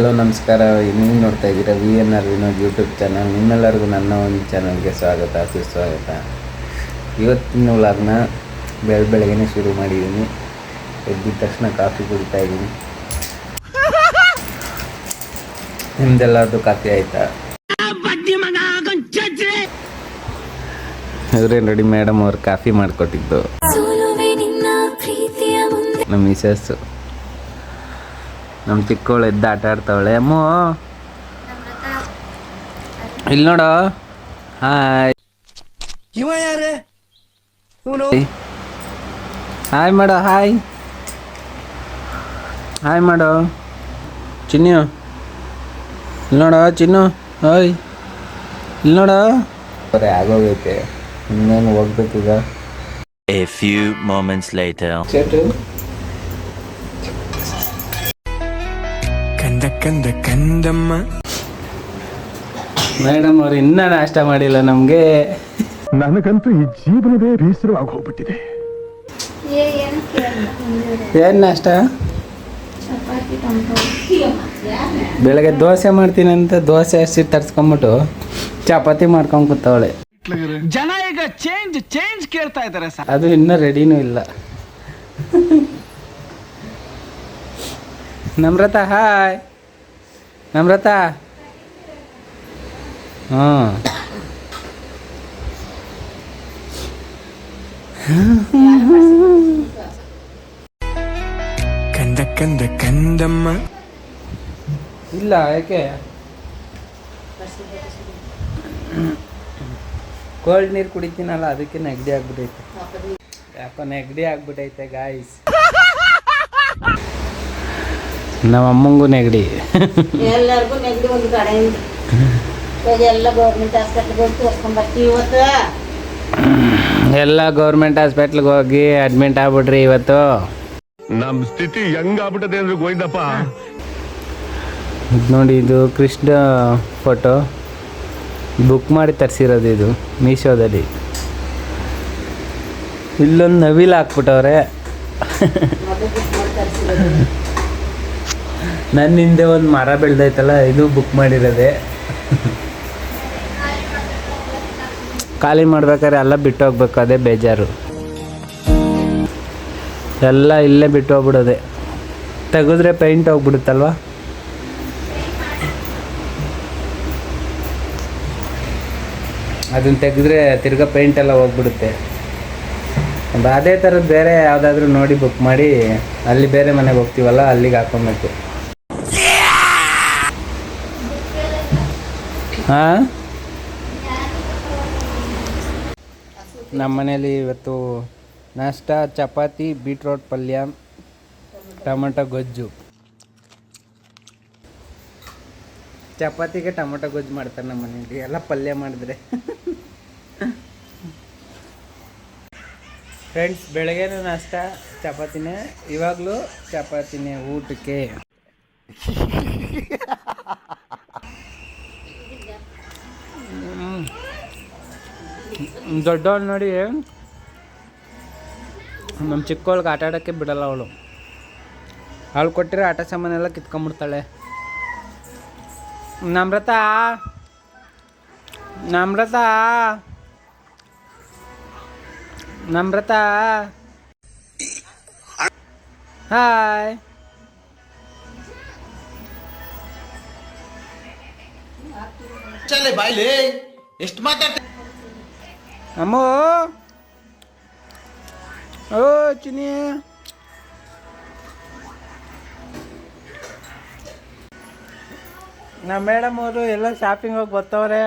Hello ನಮಸ್ಕಾರ. ನೀವು ನೋಡ್ತಾ ಇದ್ದೀರಾ VNR ವಿನೋದ್ ಯೂಟ್ಯೂಬ್ ಚಾನಲ್. ನಿಮ್ಮೆಲ್ಲರಿಗೂ ನನ್ನ ಒಂದು ಚಾನಲ್ಗೆ ಸ್ವಾಗತ, ಸುಸ್ವಾಗತ. ಇವತ್ತಿನ ವ್ಲಾಗ್ನ ಬೆಳಗ್ಗೆನೇ ಶುರು ಮಾಡಿದ್ದೀನಿ. ಎದ್ದಿದ ತಕ್ಷಣ ಕಾಫಿ ಕುಡಿತಾ ಇದ್ದೀನಿ. ನಿಮ್ದೆಲ್ಲರದ್ದು ಕಾಫಿ ಆಯಿತಾ? ಇವರೇನು ರೆಡಿ ಮೇಡಮ್ ಅವ್ರು ಕಾಫಿ ಮಾಡಿಕೊಟ್ಟಿದ್ದು ನಮ್ಮ ಮಿಸಸ್ಸು. ನಮ್ಮ ಚಿಕ್ಕವಳು ಎದ್ದು ಆಟ ಆಡ್ತಾವಳೆ. ಅಮ್ಮ ಇಲ್ಲಿ ನೋಡು. ಹಾಯ್ ಹಾಯ್ ಮಾಡೋ. ಹಾಯ್ ಹಾಯ್ ಮಾಡೋ ಚಿನ್ನು. ಇಲ್ಲಿ ನೋಡೋ ಚಿನ್ನು. ಹಾಯ್ ಇಲ್ಲಿ ನೋಡೋ. ಬರೀ ಆಗೋಗೈತೆ, ಇನ್ನೇನು ಹೋಗ್ಬೇಕೀಗ. A few moments later. ಕಂದಮ್ಮ ಮೇಡಮ್ ಅವ್ರು ಇನ್ನೂ ನಾಷ್ಟ ಮಾಡಿಲ್ಲ ನಮಗೆ. ನನಗಂತೂ ಈ ಜೀವನವೇ ಬೇಸರವಾಗಿ ಹೋಗ್ಬಿಟ್ಟಿದೆ. ಏನು ನಾಷ್ಟ? ಬೆಳಗ್ಗೆ ದೋಸೆ ಮಾಡ್ತೀನಿ ಅಂತ ದೋಸೆ ಹಸಿ ತರ್ಸ್ಕೊಂಬಿಟ್ಟು ಚಪಾತಿ ಮಾಡ್ಕೊಂಡು ಕೂತವಳೆ. ಜನ ಈಗ ಚೇಂಜ್ ಕೇಳ್ತಾ ಇದ್ದಾರೆ ಸರ್. ಅದು ಇನ್ನೂ ರೆಡಿನೂ ಇಲ್ಲ. ನಮ್ರತ ಹಾಯ್. ನಮ್ರತ ಹಾಂ ಕಂದಮ್ಮ ಇಲ್ಲ. ಯಾಕೆ? ಕೋಲ್ಡ್ ನೀರು ಕುಡಿತೀನಲ್ಲ, ಅದಕ್ಕೆ ನೆಗಡಿ ಆಗ್ಬಿಟ್ಟೈತೆ. ಯಾಕೋ ನೆಗಡಿ ಆಗ್ಬಿಟ್ಟೈತೆ ಗಾಯ್ಸ್. ನಮ್ಮ ಅಮ್ಮಂಗೂ ನೆಗಡಿ. ಎಲ್ಲರಿಗೂ ನೆಗಡಿ ಒಂದು ಕಡೆಯಿಂದ. ಎಲ್ಲ ಗೌರ್ಮೆಂಟ್ ಹಾಸ್ಪಿಟ್ಲಿಗೆ ಹೋಗಿ ತೋರಿಸ್ಕೊಂಡ್ಬರ್ತೀವಿ ಇವತ್ತು. ಎಲ್ಲ ಗೌರ್ಮೆಂಟ್ ಹಾಸ್ಪಿಟ್ಲಿಗೆ ಹೋಗಿ ಅಡ್ಮಿಟ್ ಆಗ್ಬಿಟ್ರಿ ಇವತ್ತು. ನಮ್ಮ ಸ್ಥಿತಿ ಹೆಂಗಾಗ್ಬಿಟ್ಟದೆ ಅಂದ್ರೆ ಗೋವಿಂದಪ್ಪ. ಇದು ನೋಡಿ, ಇದು ಕೃಷ್ಣ ಫೋಟೋ ಬುಕ್ ಮಾಡಿ ತರಿಸಿರೋದು. ಇದು ಮೀಶೋದಲ್ಲಿ. ಇಲ್ಲೊಂದು ನವಿಲು ಹಾಕ್ಬಿಟ್ಟವ್ರೆ. ನನ್ನ ಹಿಂದೆ ಒಂದು ಮರ ಬೆಳೆದೈತಲ್ಲ, ಇದು ಬುಕ್ ಮಾಡಿರೋದೆ. ಖಾಲಿ ಮಾಡ್ಬೇಕಾದ್ರೆ ಎಲ್ಲ ಬಿಟ್ಟು ಹೋಗ್ಬೇಕು, ಅದೇ ಬೇಜಾರು. ಎಲ್ಲ ಇಲ್ಲೇ ಬಿಟ್ಟು ಹೋಗ್ಬಿಡೋದೆ. ತೆಗೆದ್ರೆ ಪೇಂಟ್ ಹೋಗ್ಬಿಡುತ್ತಲ್ವ. ಅದನ್ನು ತೆಗೆದ್ರೆ ತಿರ್ಗಾ ಪೇಂಟ್ ಎಲ್ಲ ಹೋಗ್ಬಿಡುತ್ತೆ. ಅದೇ ಥರದ್ದು ಬೇರೆ ಯಾವುದಾದ್ರೂ ನೋಡಿ ಬುಕ್ ಮಾಡಿ, ಅಲ್ಲಿ ಬೇರೆ ಮನೆಗೆ ಹೋಗ್ತೀವಲ್ಲ, ಅಲ್ಲಿಗೆ ಹಾಕ್ಕೊಬೇಕು. ಹಾಂ, ನಮ್ಮ ಮನೇಲಿ ಇವತ್ತು ನಾಷ್ಟ ಚಪಾತಿ, ಬೀಟ್ರೋಟ್ ಪಲ್ಯ, ಟೊಮೊಟೊ ಗೊಜ್ಜು. ಚಪಾತಿಗೆ ಟೊಮೊಟೊ ಗೊಜ್ಜು ಮಾಡ್ತಾರೆ ನಮ್ಮ ಮನೇಲಿ, ಎಲ್ಲ ಪಲ್ಯ ಮಾಡಿದ್ರೆ. ಫ್ರೆಂಡ್ಸ್, ಬೆಳಗ್ಗೆನೂ ನಾಷ್ಟ ಚಪಾತಿನೇ, ಇವಾಗಲೂ ಚಪಾತಿನೇ ಊಟಕ್ಕೆ. ದೊಡ್ಡವಳು ನೋಡಿ, ನಮ್ಮ ಚಿಕ್ಕವಳಿಗೆ ಆಟ ಆಡೋಕ್ಕೆ ಬಿಡಲ್ಲ ಅವಳು. ಅವಳು ಕೊಟ್ಟಿರೋ ಆಟ ಸಾಮಾನೆಲ್ಲ ಕಿತ್ಕೊಂಡ್ಬಿಡ್ತಾಳೆ. ನಮ್ರತ ನಮ್ರತ ನಮ್ರತ ಹಾಯ್. ಚಲೆ ಬಾಯ್ಲಿ ಎಷ್ಟು ಮಾತಾಡ್ತ. ಅಮ್ಮ ಓ ಚಿನಿ, ನಮ್ಮ ಮೇಡಮ್ ಅವರು ಎಲ್ಲ ಶಾಪಿಂಗ್ ಹೋಗಿ ಬರ್ತಾವ್ರೆ.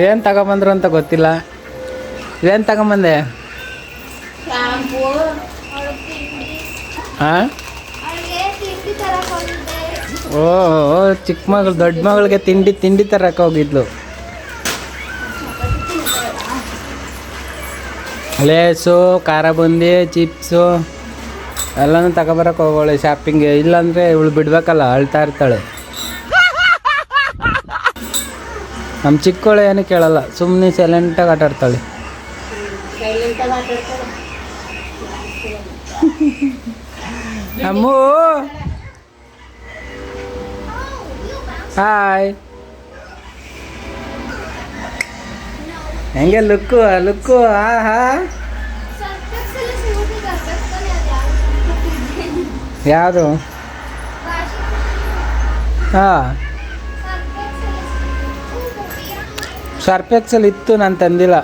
ಏನು ತಗೊಂಬಂದ್ರು ಅಂತ ಗೊತ್ತಿಲ್ಲ. ಏನು ತಗೊಂಬಂದೆ? ಹಾಂ, ಓ ಚಿಕ್ಕ ಮಗಳು ದೊಡ್ಡ ಮಗಳಿಗೆ ತಿಂಡಿ ತರಕ್ಕೆ ಹೋಗಿದ್ಲು. ಲೇಸು, ಖಾರ ಬುಂದಿ, ಚಿಪ್ಸು ಎಲ್ಲನೂ ತಗೊಬರಕ್ಕೆ ಹೋಗೋಳೆ ಶಾಪಿಂಗ್ಗೆ. ಇಲ್ಲಾಂದರೆ ಇವಳು ಬಿಡ್ಬೇಕಲ್ಲ, ಅಳ್ತಾ ಇರ್ತಾಳೆ. ನಮ್ಮ ಚಿಕ್ಕವಳು ಏನು ಕೇಳಲ್ಲ, ಸುಮ್ಮನೆ ಸೈಲೆಂಟಾಗಿ ಆಟ ಆಡ್ತಾಳೆ. ಅಮ್ಮು ಹಾಯ್. ಹೆಂಗೆ ಲುಕ್ಕು ಲುಕ್ಕು ಹಾ ಯಾವುದು ಹಾಂ ಸರ್ಫೆಕ್ಸಲ್ಲಿ ಇತ್ತು, ನಾನು ತಂದಿಲ್ಲ.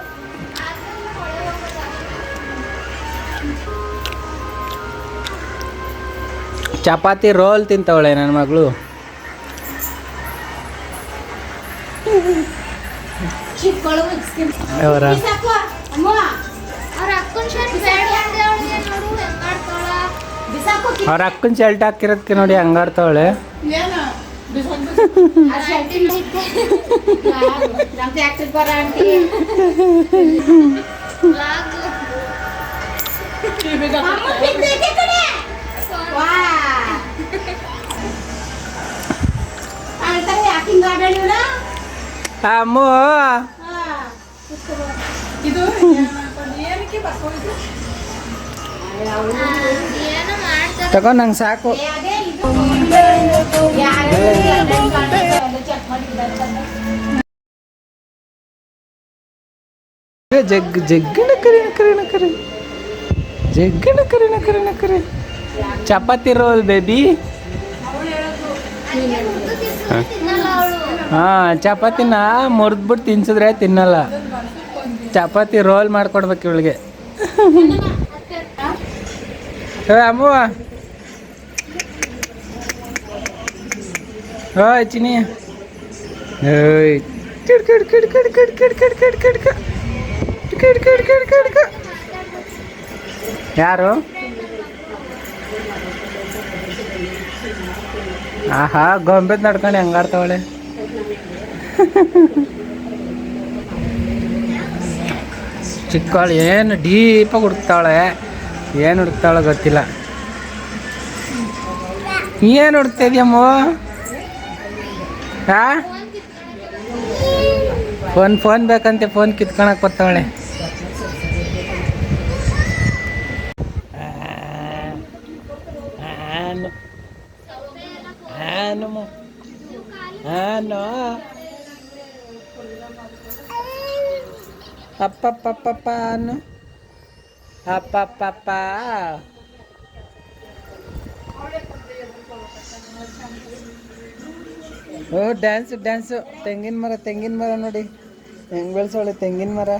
ಚಪಾತಿ ರೋಲ್ ತಿಂತವಳೆ ನನ್ನ ಮಗಳು. ಅವರ ಅವ್ರ ಅಕ್ಕನ ಶರ್ಟ್ ಹಾಕಿರೋದಕ್ಕೆ ನೋಡಿ ಹಂಗಾಡ್ತವಳೆ. ಅಮ್ಮು ತಗೋ ನಂಗೆ ಸಾಕು. ಜಗ್ ಜಗ್ಗಿನ ಕರಿನ ಕರಿನ ಕರಿ ಜಗ್ಗಿನ ಕರಿನ ಕರಿನ ಕರಿ. Chapati roll baby. ಹಾಂ ಚಪಾತಿನ ಮುರಿದ್ಬಿಟ್ಟು ತಿನ್ಸಿದ್ರೆ ತಿನ್ನಲ್ಲ. ಚಪಾತಿ ರೋಲ್ ಮಾಡ್ಕೊಡ್ಬೇಕು ಇವಳಿಗೆ. ಅಮ್ಮ ಓಯ್ ಚಿನಿ ಓಯ್ kid kid kid kid kid kid kid kid kid kid kid kid kid kid. ಯಾರು? ಆಹಾ ಗೊಂಬೆದ್ ನಡ್ಕೊಂಡು ಹೆಂಗಾಡ್ತಾವಳೆ. ಚಿಕ್ಕವಳು ಏನು ಡೀಪಾಗಿ ಹುಡುಕ್ತಾವಳೆ. ಏನು ಹುಡುಕ್ತಾವಳೆ ಗೊತ್ತಿಲ್ಲ. ಏನು ಹುಡುಕ್ತಾ ಇದೆಯಮ್ಮ? ಹಾಂ ಫೋನ್ ಬೇಕಂತೆ, ಫೋನ್ ಕಿತ್ಕೊಳಕ್ಕೆ ಬರ್ತಾವಳೆ. ಅಪ್ಪಪ್ಪಪ್ಪ ಅನ್ನು ಅಪ್ಪಪ್ಪಪ್ಪ. ಓ ಡ್ಯಾನ್ಸು ಡ್ಯಾನ್ಸು. ತೆಂಗಿನ ಮರ ನೋಡಿ ಹೆಂಗೆ ಬೆಳೆಸೋಳೆ. ತೆಂಗಿನ ಮರ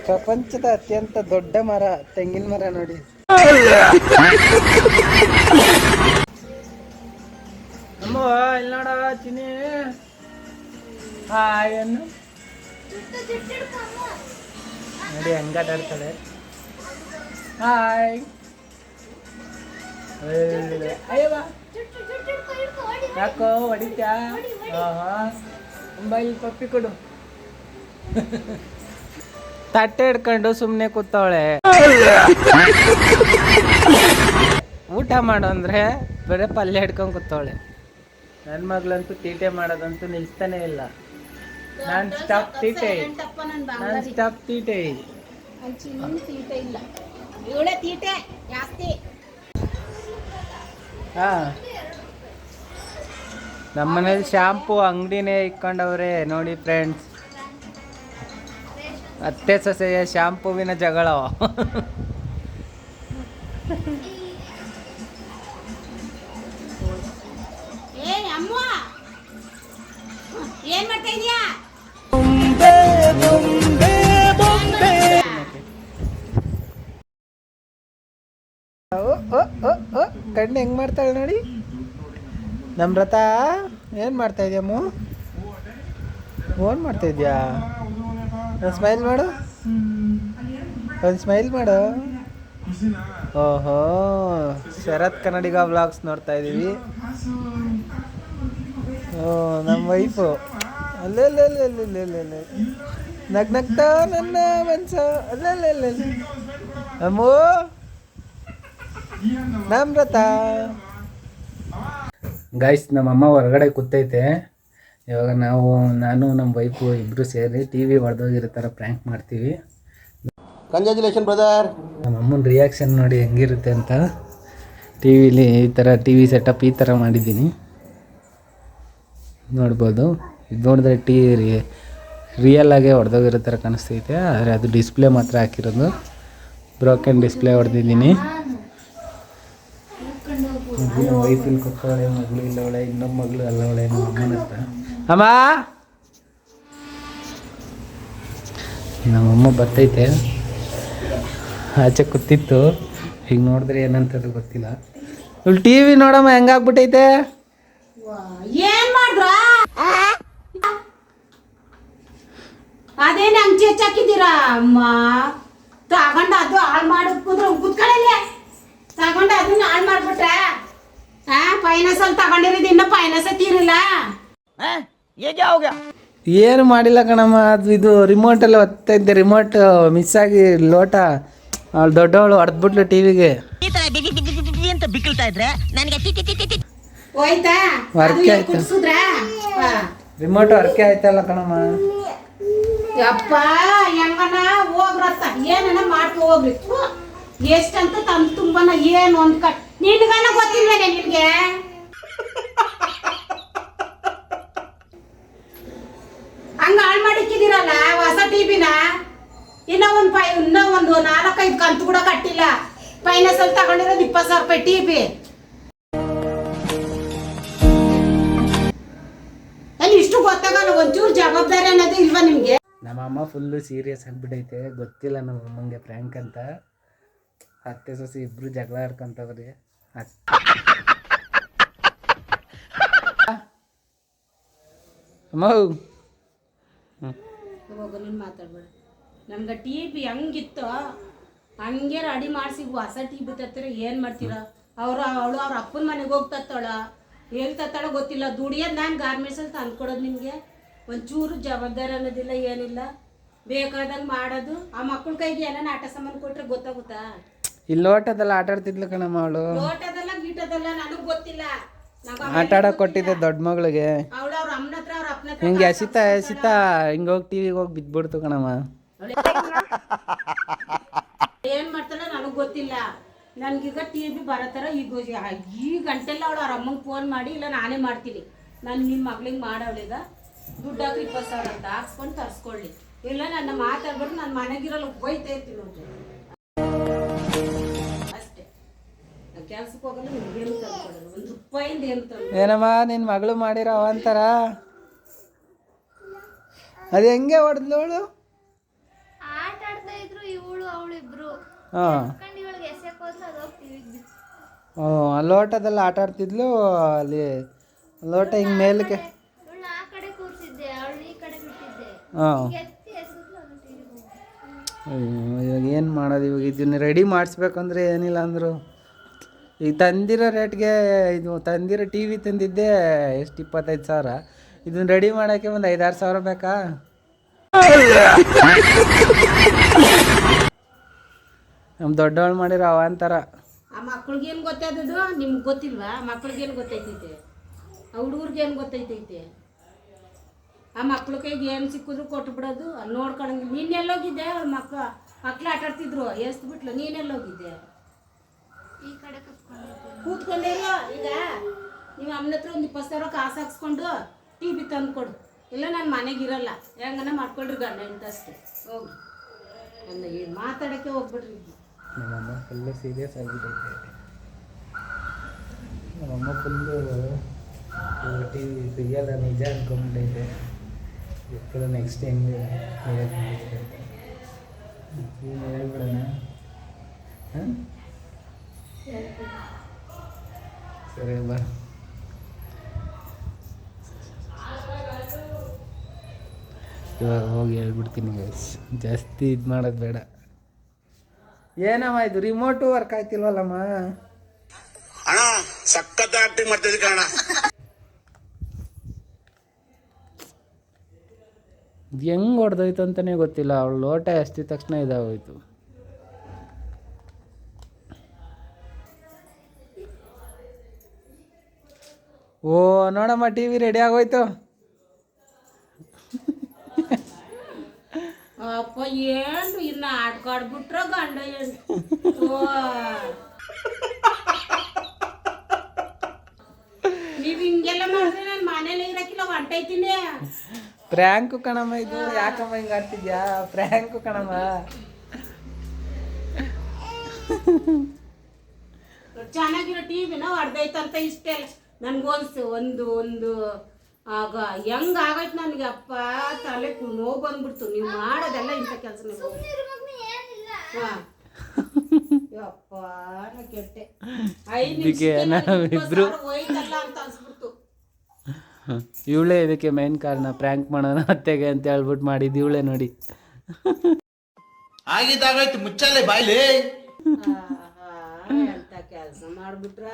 ಪ್ರಪಂಚದ ಅತ್ಯಂತ ದೊಡ್ಡ ಮರ ತೆಂಗಿನ ಮರ ನೋಡಿ. ಅಮ್ಮ ಇಲ್ಲಿ ನೋಡ ಚಿನಿ. ಹಾಯ್ ಅನ್ನು ನೋಡಿ ಹೆಂಗಾಡ್ತಾಳೆ. ಹಾಯ್ ಅಯ್ಯವ್ವ ಯಾಕೋ ಹೊಡಿತ್ಯಾ? ಹಾಂ ಮೊಬೈಲ್ ಪಪ್ಪಿ ಕೊಡು. ತಟ್ಟೆ ಹಿಡ್ಕೊಂಡು ಸುಮ್ಮನೆ ಕೂತವಳೆ. ಊಟ ಮಾಡು ಅಂದರೆ ಬರೀ ಪಲ್ಯ ಹಿಡ್ಕೊಂಡು ಕೂತವಳೆ. ನನ್ನ ಮಗಳಂತೂ ತೀಟೆ ಮಾಡೋದಂತೂ ನಿಲ್ಸ್ತಾನೆ ಇಲ್ಲ. ನಾನ್ ಸ್ಟಾಪ್ ತೀಟೆ. ಹಾಂ ನಮ್ಮನೇಲಿ ಶಾಂಪು ಅಂಗಡಿನೇ ಇಕ್ಕೊಂಡವ್ರೆ ನೋಡಿ ಫ್ರೆಂಡ್ಸ್. ಅತ್ತೆ ಸೊಸೆಯ ಶಾಂಪುವಿನ ಜಗಳ. ಏನ್ ಮಾಡ್ತಾ ಇದೀಯಾ? ಕಣ್ಣು ಹೆಂಗ್ ಮಾಡ್ತಾಳೆ ನೋಡಿ ನಮ್ರತ. ಏನು ಮಾಡ್ತಾ ಇದೆಯಮ್ಮ? ಫೋನ್ ಮಾಡ್ತಾ ಇದೆಯಾ? ಸ್ಮೈಲ್ ಮಾಡು, ಒಂದು ಸ್ಮೈಲ್ ಮಾಡು. ಓಹೋ ಶರತ್ ಕನ್ನಡಿಗ ವ್ಲಾಗ್ಸ್ ನೋಡ್ತಾ ಇದ್ದೀವಿ. ಓ ನಮ್ಮ ವೈಫು ಅಲ್ಲೇ ನಗ್ನಗ್ತಾ ನನ್ನ ಮನ್ಸ ಅಲ್ಲೇ ಅಮ್ಮೋ ನಮ್ರತ. ಗೈಸ್ ನಮ್ಮಮ್ಮ ಹೊರಗಡೆ ಕೂತೈತೆ. ಇವಾಗ ನಾನು ನಮ್ಮ ವೈಫು ಇಬ್ಬರು ಸೇರಿ ಟಿ ವಿ ಹೊಡೆದೋಗಿರೋ ಥರ ಪ್ರ್ಯಾಂಕ್ ಮಾಡ್ತೀವಿ. Congratulation brother. ನಮ್ಮ ಅಮ್ಮನ ರಿಯಾಕ್ಷನ್ ನೋಡಿ ಹೆಂಗಿರುತ್ತೆ ಅಂತ. ಟಿ ವಿಲಿ ಈ ಥರ ಟಿ ವಿ ಸೆಟಪ್ ಈ ಥರ ಮಾಡಿದ್ದೀನಿ ನೋಡ್ಬೋದು. ಇದು ನೋಡಿದ್ರೆ ರಿಯಲ್ ಆಗೇ ಹೊಡೆದೋಗಿರೋ ಥರ ಕಾಣಿಸ್ತೈತೆ, ಆದರೆ ಅದು ಡಿಸ್ಪ್ಲೇ ಮಾತ್ರ ಹಾಕಿರೋದು. Broken display ಹೊಡೆದಿದ್ದೀನಿ. ವೈಫ್ ಇಲ್ಲಿ ಕೂತ್ಕೊಳ್ಳೆ, ಮಗಳು ಇಲ್ಲ ಒಳ್ಳೆ, ಇನ್ನೊಬ್ಬ ಮಗಳು ಅಲ್ಲ ಒಳ್ಳೆ, ನಮ್ಮ ಅಮ್ಮನ ಹತ್ರ. ಅಮ್ಮ ನಮ್ಮಮ್ಮ ಬರ್ತೈತೆ, ಆಚೆ ಕೂತಿತ್ತು. ಈಗ ನೋಡಿದ್ರೆ ಏನಂತದ್ದು ಗೊತ್ತಿಲ್ಲ. ಇಲ್ಲಿ ಟಿ ವಿ ನೋಡಮ್ಮ ಹೆಂಗಾಗ್ಬಿಟ್ಟೈತೆ. ಏನ್ ಮಾಡಿದ್ರ ಅದೇನು ಹಂಚಿ ಹೆಚ್ಚಾಕಿದ್ದೀರಾ ಅಮ್ಮ? ತಗೊಂಡು ಅದು ಹಾಳು ಮಾಡೋದು ಕುತ್ಕೊಳ್ಳಿ. ತಗೊಂಡು ಅದನ್ನ ಹಾಳು ಮಾಡ್ಬಿಟ್ರೆ ಫೈನಾನ್ಸ್ ಅಲ್ಲಿ ತಗೊಂಡಿರೋದು ಇನ್ನೂ ಫೈನಾನ್ಸ್ ತೀರಿಲ್ಲ. ಏನು ಮಾಡಿಲ್ಲ ಕಣಮ್ಮ. ಅದು ಇದು ರಿಮೋಟಲ್ಲಿ ಒತ್ತೈತೆ, ರಿಮೋಟ್ ಮಿಸ್ ಆಗಿ ಲೋಟ ಅವಳು ದೊಡ್ಡವಳು ಹೊಡೆದ್ಬಿಟ್ಲು ಟಿ ವಿಗೆ. ಹೋಯ್ತಾ ವರ್ಕೆ ಆಯ್ತು, ರಿಮೋಟ್ ವರ್ಕೆ ಆಯ್ತಲ್ಲ ಕಣಮ್ಮ. ಯಪ್ಪ ಹೆಂಗನ ಹೋಗ್ರತ್ತ ಏನನ ಮಾಡ್ಕೊ ಹೋಗ್ರಿ. ಎಷ್ಟಂತ ತಂದು ತುಂಬನ ಏನು ಅಂತ ನಿನ್ಗನ ಗೊತ್ತಿಲ್ವೇನೆ ನಿನ್ಗೆ? ಹಂಗ ಹಾಳು ಮಾಡಿಕ್ಕಿದಿರಲ್ಲ ಹೊಸ ಟಿವಿನ. ಇನ್ನೂ ಒಂದು 4-5 ಕಂತು ಕೂಡ ಕಟ್ಟಿಲ್ಲ. ಫೈನಾನ್ಸ್ ಅಲ್ಲಿ ತಗೊಂಡಿರೋದು 20,000 ರೂಪಾಯಿ ಟಿವಿ. ಅಲ್ಲಿ ಇಷ್ಟು ಗೊತ್ತಾಗಲ್ಲ, ಒಂಚೂರು ಜವಾಬ್ದಾರಿ ಅನ್ನೋದು ಇಲ್ವಾ ನಿಮ್ಗೆ? ನಮ್ಮಮ್ಮ ಫುಲ್ಲು ಸೀರಿಯಸ್ ಆಗಿಬಿಟ್ಟೈತೆ. ಗೊತ್ತಿಲ್ಲ ನಮ್ಮಮ್ಮಂಗೆ ಪ್ರ್ಯಾಂಕ್ ಅಂತ. ಅತ್ತೆ ಸೊಸೆ ಇಬ್ರು ಜಗಳ ಆಡ್ಕೊಂತವ್ರಿ. ಅಮ್ಮ ಹೋಗು, ನೀನು ಮಾತಾಡ್ಬೇಡ. ನಮ್ಗೆ ಟಿ ವಿ ಹೆಂಗಿತ್ತು ಹಂಗೆ ರೆಡಿ ಮಾಡಿಸಿ ಹೊಸ ಟಿ ವಿ ತರ್ತೀರ. ಏನು ಮಾಡ್ತೀರ? ಅವಳು ಅವ್ರ ಅಪ್ಪನ ಮನೆಗೆ ಹೋಗ್ತಾಳ, ಹೇಳ್ತಾಳ ಗೊತ್ತಿಲ್ಲ. ದುಡಿಯೋದು ನಾನು ಗಾರ್ಮೆಂಟ್ಸಲ್ಲಿ ತಂದ್ಕೊಡೋದು. ನಿಮಗೆ ಒಂಚೂರು ಜವಾಬ್ದಾರಿ ಅನ್ನೋದಿಲ್ಲ, ಏನಿಲ್ಲ. ಬೇಕಾದಂಗೆ ಮಾಡೋದು. ಆ ಮಕ್ಕಳ ಕೈಗೆ ಏನಾನ ಆಟ ಸಾಮಾನು ಕೊಟ್ರೆ ಗೊತ್ತಾಗುತ್ತಾ? ಇಲ್ಲಿ ಲೋಟದಲ್ಲ ಆಟ ಆಡ್ತಿದ್ಲು ಕಣಮ್ಮ ಅವಳು. ಲೋಟದಲ್ಲ ಗೀಟದಲ್ಲ ನನಗೆ ಗೊತ್ತಿಲ್ಲ. ಆಟ ಆಡಕ್ಕೆ ಕೊಟ್ಟಿದ್ದೆ ದೊಡ್ಡ ಮಗಳಿಗೆ. ಅವಳು ಅವ್ರ ಅಮ್ಮನ ಹತ್ರ ಅವ್ರ ಅಪ್ಪನ ಹತ್ರ ಹಿಂಗೆ ಎಸಿತಾ ಹಿಂಗೆ ಹೋಗಿ ಟಿವಿಗೆ ಹೋಗಿ ಬಿದ್ಬಿಡ್ತು ಕಣಮ್ಮ. ಏನ್ ಮಾಡ್ತಾಳೆ ನನಗೆ ಗೊತ್ತಿಲ್ಲ. ನನ್ಗೀಗ ಟಿ ವಿ ಬರೋ ಥರ ಈ ಗಂಟೆಲ್ಲ ಅವಳು ಅವ್ರ ಅಮ್ಮಂಗೆ ಫೋನ್ ಮಾಡಿ, ಇಲ್ಲ ನಾನೇ ಮಾಡ್ತೀನಿ, ನಾನು ನಿಮ್ಮ ಮಗಳಿಗೆ ಮಾಡವಳೀಗ ದುಡ್ಡು ಹಾಕಿ 20,000 ಅಂತ ಹಾಕ್ಸ್ಕೊಂಡು ತರಿಸ್ಕೊಳ್ಳಿ. ಇಲ್ಲ ನನ್ನ ಮಾತಾಡ್ಬಿಟ್ಟು ನಾನು ಮನೆಗಿರಲ್ಲ ಹೋಯ್ತಾ ಇರ್ತೀನಿ ನೋಡ್ರಿ ಅಷ್ಟೇ. ಕೆಲ್ಸಕ್ಕೆ ಹೋಗಲ್ಲ, ನಿಮ್ಗೇನು ತಂದ್ಕೊಡಲ್ಲ, ₹1 ಏನು ತಂದು. ಏನಮ್ಮ ನಿನ್ನ ಮಗಳು ಮಾಡಿರೋ ಅವಂತರ ಅದು ಹೆಂಗೆ ಹೊಡೆದ್ಲು ಅವಳು? ಆಟ ಆಡ್ತಾ ಇದ್ರು ಇವಳು ಅವಳಿಬ್ರು. ಹಾಂ, ಲೋಟದಲ್ಲಿ ಆಟ ಆಡ್ತಿದ್ಲು. ಅಲ್ಲಿ ಲೋಟ ಹಿಂಗೆ ಮೇಲಕ್ಕೆ. ಆ ಕಡೆ ಕೂರ್ಸಿದ್ದೆ, ಅವಳು ಈ ಕಡೆ ಬಿಟ್ಟಿದ್ದೆ. ಹಾಂ, ಇವಾಗ ಏನು ಮಾಡೋದು? ಇವಾಗ ಇದನ್ನ ರೆಡಿ ಮಾಡಿಸ್ಬೇಕಂದ್ರೆ ಏನಿಲ್ಲ ಅಂದರು. ಈಗ ತಂದಿರೋ ರೇಟ್ಗೆ ಇದು ತಂದಿರೋ ಟಿ ವಿ ತಂದಿದ್ದೆ ಎಷ್ಟು 25,000. ಇದನ್ನ ರೆಡಿ ಮಾಡೋಕ್ಕೆ ಒಂದು 5-6 ಸಾವಿರ ಬೇಕಾ? ನಮ್ಮ ದೊಡ್ಡವಳು ಮಾಡಿರೋ ಅವಂತರ. ಆ ಮಕ್ಳಿಗೇನು ಗೊತ್ತಾದದು ನಿಮ್ಗೆ ಗೊತ್ತಿಲ್ವಾ? ಮಕ್ಳಿಗೇನು ಗೊತ್ತೈತೈತೆ? ಆ ಹುಡುಗರಿಗೇನು ಗೊತ್ತೈತೈತೆ? ಆ ಮಕ್ಳ ಕೈಗೆ ಏನು ಸಿಕ್ಕಿದ್ರು ಕೊಟ್ಟು ಬಿಡೋದು, ಅಲ್ಲಿ ನೋಡ್ಕೊಳಂಗಿಲ್ಲ. ನೀನೆಲ್ಲೋಗಿದ್ದೆ? ಅವ್ರ ಮಕ್ಳು ಆಟ ಆಡ್ತಿದ್ರು, ಎಸ್ದು ಬಿಟ್ಲು. ನೀನೆಲ್ಲೋಗಿದ್ದೆ? ಈ ಕಡೆ ಕೂತ್ಕೊಂಡಿರೋ. ಈಗ ನಿಮ್ಮ ಅಮ್ಮನ ಹತ್ರ ಒಂದು 20,000 ಕಾಸು ಹಾಕ್ಸ್ಕೊಂಡು ಟಿ ವಿ ತಂದು ಕೊಡು. ಇಲ್ಲ ನಾನು ಮನೆಗಿರಲ್ಲ, ಹೆಂಗನ ಮಾಡ್ಕೊಳ್ರಿ ಗಂಡ ಅಂತ ಅಷ್ಟೇ. ಹೋಗಿ ನನ್ನ ಮಾತಾಡೋಕ್ಕೆ ಹೋಗ್ಬಿಡ್ರಿ. ನಮ್ಮಮ್ಮ ಫುಲ್ಲು ಸೀರಿಯಸ್ ಆಗಿಬಿಟ್ಟೈತೆ. ನಮ್ಮಮ್ಮ ಫುಲ್ಲು ಟಿ ವಿ ರಿಯಲ್ ನಿಜ ಅನ್ಕೊಂಡ್ಬಿಟ್ಟೈತೆ. ಗೊತ್ತಿಲ್ಲ ನೆಕ್ಸ್ಟ್ ಹೆಂಗೆ ಹೇಳ್ಬಿಡೋಣ. ಹಾಂ ಸರಿ ಬಾ. ಇವಾಗ ಹೋಗಿ ಹೇಳ್ಬಿಡ್ತೀನಿ ಗೈಸ್, ಜಾಸ್ತಿ ಇದು ಮಾಡೋದು ಬೇಡ. ಏನಮ್ಮ ಇದು ರಿಮೋಟು ವರ್ಕ್ ಆಯ್ತಿಲ್ವಲ್ಲಮ್ಮ? ಅಣ್ಣ ಸಖತ್ ಆಕ್ಟಿಂಗ್ ಮಾಡ್ತಿದ್ದೆ ಕಣ. ಹೆಂಗೆ ಹೊಡೆದೋಯ್ತು ಅಂತಲೇ ಗೊತ್ತಿಲ್ಲ. ಅವಳು ಲೋಟ ಎಸ್ತಿದ ತಕ್ಷಣ ಇದಾಗೋಯ್ತು. ಓ ನೋಡಮ್ಮ, ಟಿ ವಿ ರೆಡಿ ಆಗೋಯ್ತು. ಅಪ್ಪ ಏನು ಇನ್ನು ಆಡ್ಕಾಡ್ಬಿಟ್ರ ಗಂಡ ಏನು ನೀವು ಹಿಂಗೆಲ್ಲ ಮಾಡಿದ್ರೆ ನಾನು ಮನೇಲಿ ಇರಕ್ಕಿಲ್ಲ ಹೊಂಟೈತೀನಿ. ಪ್ರ್ಯಾಂಕು ಕಣಮ್ಮ ಇದು, ಯಾಕಮ್ಮ ಹಿಂಗೆ ಆಡ್ತಿದ್ಯಾ? ಪ್ರ್ಯಾಂಕು ಕಣಮ್ಮ. ಚೆನ್ನಾಗಿರೋ ಟಿವಿನ ಹೊಡೆದೈತಂತ ಇಷ್ಟೇ ನನ್ಗೊಂದು ಒಂದು ಒಂದು ಆಗ ಹೆಂಗ್ ಆಗೈತೆ ನನಗೆ ಅಪ್ಪ ತಲೆ ನೋವು ಬಂದ್ಬಿಡ್ತು. ನೀವು ಮಾಡೋದೆಲ್ಲ ಇಂಥ ಕೆಲಸ ಯಪ್ಪ ನಾ ಕೆಟ್ಟೆ. 5 ನಿಮಿಷ ಹೋಯ್ತಲ್ಲ ಅಂತ ಅನ್ಸ್ಬಿಡ್ತು. ಇವಳೇ ಇದಕ್ಕೆ ಮೇನ್ ಕಾರಣ, ಪ್ರ್ಯಾಂಕ್ ಮಾಡೋಣ ಅತ್ತೆಗೆ ಅಂತ ಹೇಳ್ಬಿಟ್ಟು ಮಾಡಿದ್ದು ಇವಳೇ ನೋಡಿ. ಆಗಿದ್ದಾಗಾಯ್ತು, ಮುಚ್ಚಲೆ ಬಾಯ್ಲಿ. ಎಂತ ಕೆಲಸ ಮಾಡ್ಬಿಟ್ರ.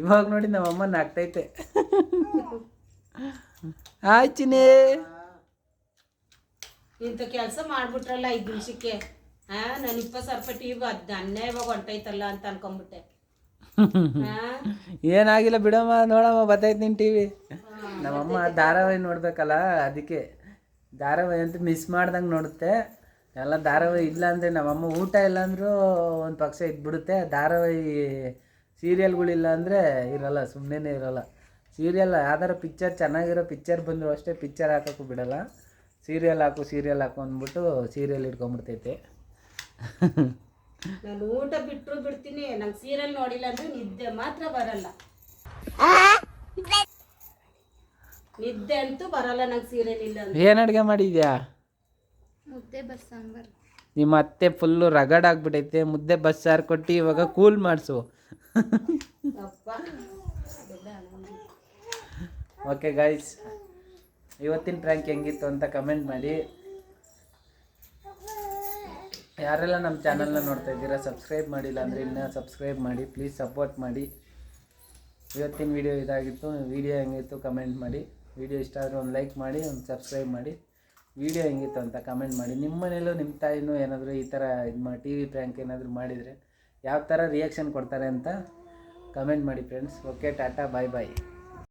ಇವಾಗ ನೋಡಿ ನಮ್ಮಮ್ಮ ನಾಗ್ತೈತೆ. ಆಯ್ಚಿನೇ ಇಂಥ ಕೆಲಸ ಮಾಡ್ಬಿಟ್ರಲ್ಲ 5 ನಿಮಿಷಕ್ಕೆ. ನಾನು 20,000 ರೂಪಾಯಿ ಟಿವಿ ಅನ್ಯಾಯ ಇವಾಗ ಹೊಂಟೈತಲ್ಲ ಅಂತ ಅನ್ಕೊಂಡ್ಬಿಟ್ಟೆ. ಏನಾಗಿಲ್ಲ ಬಿಡಮ್ಮ, ನೋಡಮ್ಮ ಬರ್ತೈತೆ ನಿನ್ನ ಟಿವಿ. ನಮ್ಮಮ್ಮ ಧಾರಾವಾಹಿ ನೋಡ್ಬೇಕಲ್ಲ, ಅದಕ್ಕೆ ಧಾರಾವಾಹಿ ಅಂತ ಮಿಸ್ ಮಾಡ್ದಂಗೆ ನೋಡುತ್ತೆ ಎಲ್ಲ. ಧಾರಾವಾಹಿ ಇಲ್ಲ ಅಂದರೆ ನಮ್ಮಮ್ಮ ಊಟ ಇಲ್ಲ ಅಂದರೂ ಒಂದು ಪಕ್ಷ ಇದ್ಬಿಡುತ್ತೆ. ಧಾರಾವಾಹಿ ಸೀರಿಯಲ್ಗಳಿಲ್ಲ ಅಂದರೆ ಇರಲ್ಲ, ಸುಮ್ಮನೆ ಇರಲ್ಲ. ಸೀರಿಯಲ್ ಯಾವ್ದಾರು ಪಿಕ್ಚರ್ ಚೆನ್ನಾಗಿರೋ ಪಿಕ್ಚರ್ ಬಂದರೂ ಅಷ್ಟೇ ಪಿಕ್ಚರ್ ಹಾಕೋಕ್ಕೂ ಬಿಡಲ್ಲ. ಸೀರಿಯಲ್ ಹಾಕು ಅಂದ್ಬಿಟ್ಟು ಸೀರಿಯಲ್ ಇಟ್ಕೊಂಡ್ಬಿಡ್ತೈತೆ. ನಾನು ಊಟ ಬಿಟ್ಟರು ಬಿಡ್ತೀನಿ, ನಂಗೆ ಸೀರಿಯಲ್ ನೋಡಿಲ್ಲ ಅಂದ್ರೆ ನಿದ್ದೆ ಮಾತ್ರ ಬರಲ್ಲ. ನಿದ್ದೆ ಅಂತೂ ಬರಲ್ಲ ನಂಗೆ ಸೀರಿಯಲ್ ಇಲ್ಲ ಅಂದ್ರೆ. ಏನು ಅಡುಗೆ ಮಾಡಿದ್ಯಾ? ಮುದ್ದೆ ಬಸ್ಸಾಂಬಾರ್. ನಿಮ್ಮ ಅತ್ತೆ ಫುಲ್ಲು ರಗಡ್ ಆಗ್ಬಿಟ್ಟೈತೆ. ಮುದ್ದೆ ಬಸ್ಸಾರು ಕೊಟ್ಟು ಇವಾಗ ಕೂಲ್ ಮಾಡಿಸು. ಅಪ್ಪ ಓಕೆ ಗೈಸ್, ಇವತ್ತಿನ ಪ್ರ್ಯಾಂಕ್ ಹೆಂಗಿತ್ತು ಅಂತ ಕಮೆಂಟ್ ಮಾಡಿ. ಯಾರೆಲ್ಲ ನಮ್ಮ ಚಾನಲ್ನ ನೋಡ್ತಾ ಇದ್ದೀರಾ, ಸಬ್ಸ್ಕ್ರೈಬ್ ಮಾಡಿಲ್ಲ ಅಂದರೆ ಇನ್ನೂ ಸಬ್ಸ್ಕ್ರೈಬ್ ಮಾಡಿ, ಪ್ಲೀಸ್ ಸಪೋರ್ಟ್ ಮಾಡಿ. ಇವತ್ತಿನ ವಿಡಿಯೋ ಇದಾಗಿತ್ತು. ವಿಡಿಯೋ ಹೆಂಗಿತ್ತು ಕಮೆಂಟ್ ಮಾಡಿ. ವಿಡಿಯೋ ಇಷ್ಟ ಆದರೆ ಒಂದು ಲೈಕ್ ಮಾಡಿ, ಒಂದು ಸಬ್ಸ್ಕ್ರೈಬ್ ಮಾಡಿ. ವಿಡಿಯೋ ಹೆಂಗಿತ್ತು ಅಂತ ಕಮೆಂಟ್ ಮಾಡಿ. ನಿಮ್ಮ ಮನೇಲೂ ನಿಮ್ಮ ತಾಯಿನೂ ಏನಾದರೂ ಈ ಥರ ಟಿ ವಿ ಪ್ರ್ಯಾಂಕ್ ಏನಾದರೂ ಮಾಡಿದರೆ ಯಾವ ಥರ ರಿಯಾಕ್ಷನ್ ಕೊಡ್ತಾರೆ ಅಂತ ಕಮೆಂಟ್ ಮಾಡಿ ಫ್ರೆಂಡ್ಸ್. ಓಕೆ, ಟಾಟಾ, ಬಾಯ್ ಬಾಯ್.